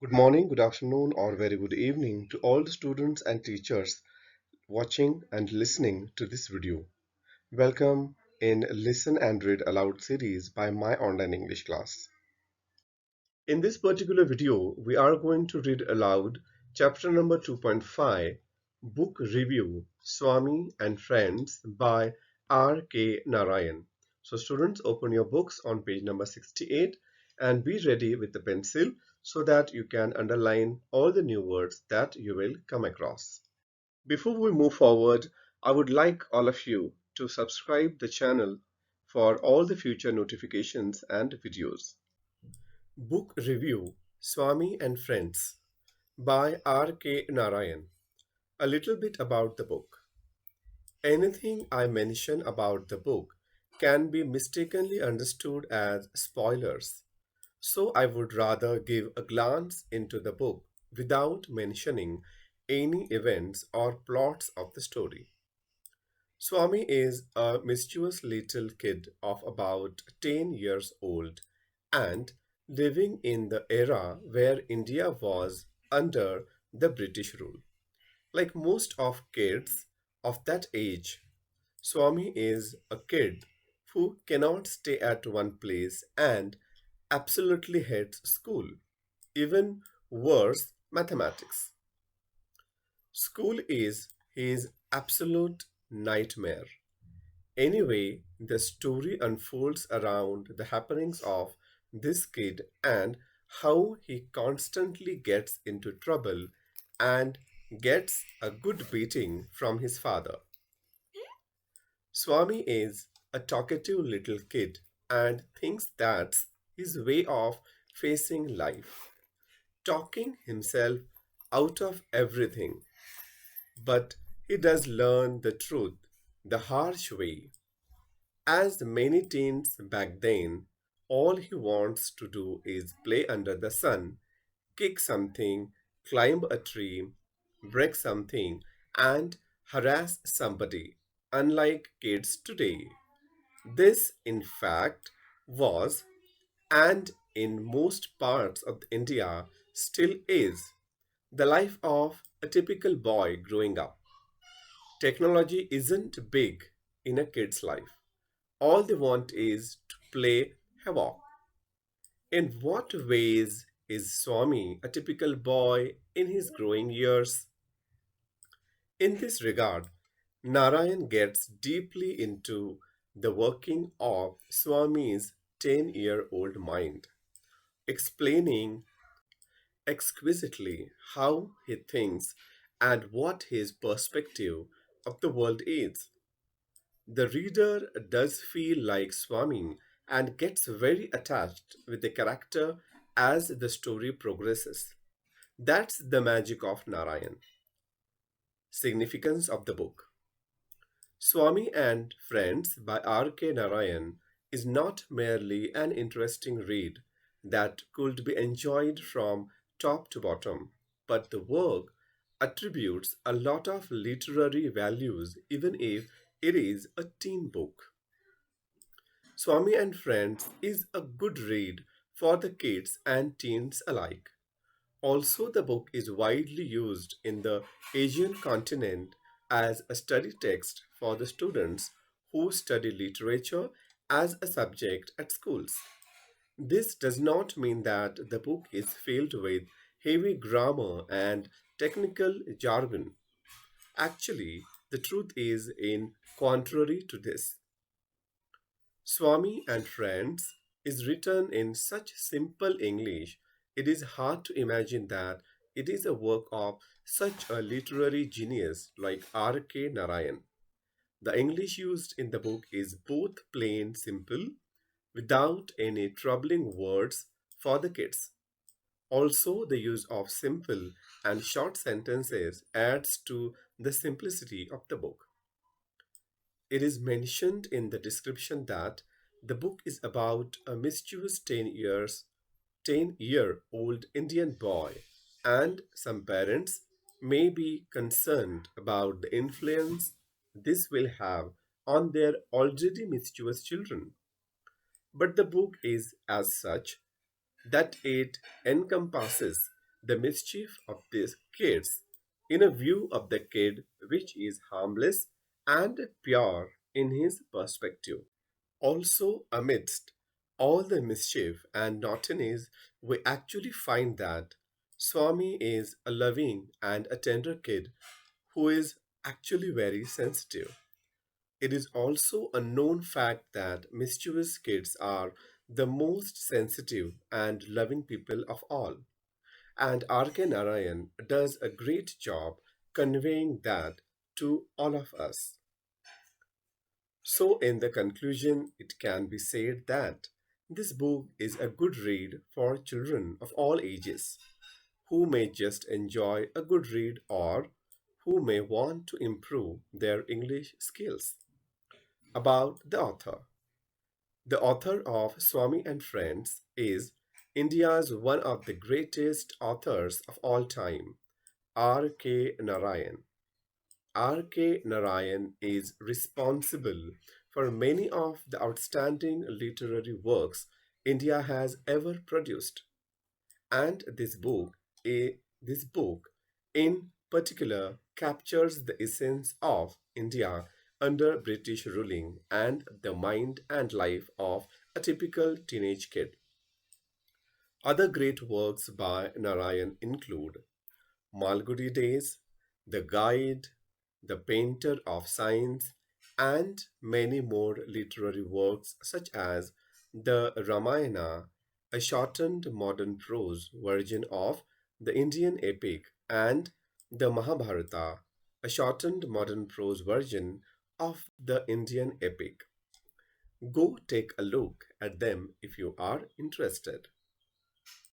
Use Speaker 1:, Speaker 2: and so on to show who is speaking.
Speaker 1: Good morning, good afternoon, or very good evening to all the students and teachers watching and listening to this video. Welcome in Listen and Read Aloud series by my online English class. In this particular video, we are going to read aloud chapter number 2.5, Book Review, Swami and Friends by R. K. Narayan. So students, open your books on page number 68 and be ready with the pencil so that you can underline all the new words that you will come across. Before we move forward, I would like all of you to subscribe the channel for all the future notifications and videos. Book Review, Swami and Friends by R. K. Narayan. A little bit about the book. Anything I mention about the book can be mistakenly understood as spoilers, so I would rather give a glance into the book without mentioning any events or plots of the story. Swami is a mischievous little kid of about 10 years old and living in the era where India was under the British rule. Like most of kids of that age, Swami is a kid who cannot stay at one place and absolutely hates school. Even worse, mathematics. School is his absolute nightmare. Anyway, the story unfolds around the happenings of this kid and how he constantly gets into trouble and gets a good beating from his father. Swami is a talkative little kid and thinks that's his way of facing life, talking himself out of everything. But he does learn the truth the harsh way. As many teens back then, all he wants to do is play under the sun, kick something, climb a tree, break something, and harass somebody, unlike kids today. This, in fact, was, and in most parts of India still is, the life of a typical boy growing up. Technology isn't big in a kid's life. All they want is to play havoc. In what ways is Swami a typical boy in his growing years? In this regard, Narayan gets deeply into the working of Swami's 10-year-old mind, explaining exquisitely how he thinks and what his perspective of the world is. The reader does feel like Swami and gets very attached with the character as the story progresses. That's the magic of Narayan. Significance of the book. Swami and Friends by R. K. Narayan is not merely an interesting read that could be enjoyed from top to bottom, but the work attributes a lot of literary values even if it is a teen book. Swami and Friends is a good read for the kids and teens alike. Also, the book is widely used in the Asian continent as a study text for the students who study literature as a subject at schools. This does not mean that the book is filled with heavy grammar and technical jargon. Actually, the truth is in contrary to this. Swami and Friends is written in such simple English, it is hard to imagine that it is a work of such a literary genius like R. K. Narayan. The English used in the book is both plain simple, without any troubling words for the kids. Also, the use of simple and short sentences adds to the simplicity of the book. It is mentioned in the description that the book is about a mischievous 10-year-old Indian boy, and some parents may be concerned about the influence this will have on their already mischievous children. But the book is as such that it encompasses the mischief of these kids in a view of the kid which is harmless and pure in his perspective. Also, amidst all the mischief and naughtiness, we actually find that Swami is a loving and a tender kid who is actually very sensitive. It is also a known fact that mischievous kids are the most sensitive and loving people of all. And R.K. Narayan does a great job conveying that to all of us. So, in the conclusion, it can be said that this book is a good read for children of all ages who may just enjoy a good read or who may want to improve their English skills. About the author. The author of Swami and Friends is India's one of the greatest authors of all time, R.K. Narayan. R.K. Narayan is responsible for many of the outstanding literary works India has ever produced. And this book in particular captures the essence of India under British ruling and the mind and life of a typical teenage kid. Other great works by Narayan include Malgudi Days, The Guide, The Painter of Science, and many more literary works such as the Ramayana, a shortened modern prose version of the Indian epic, and the Mahabharata, a shortened modern prose version of the Indian epic. Go take a look at them if you are interested.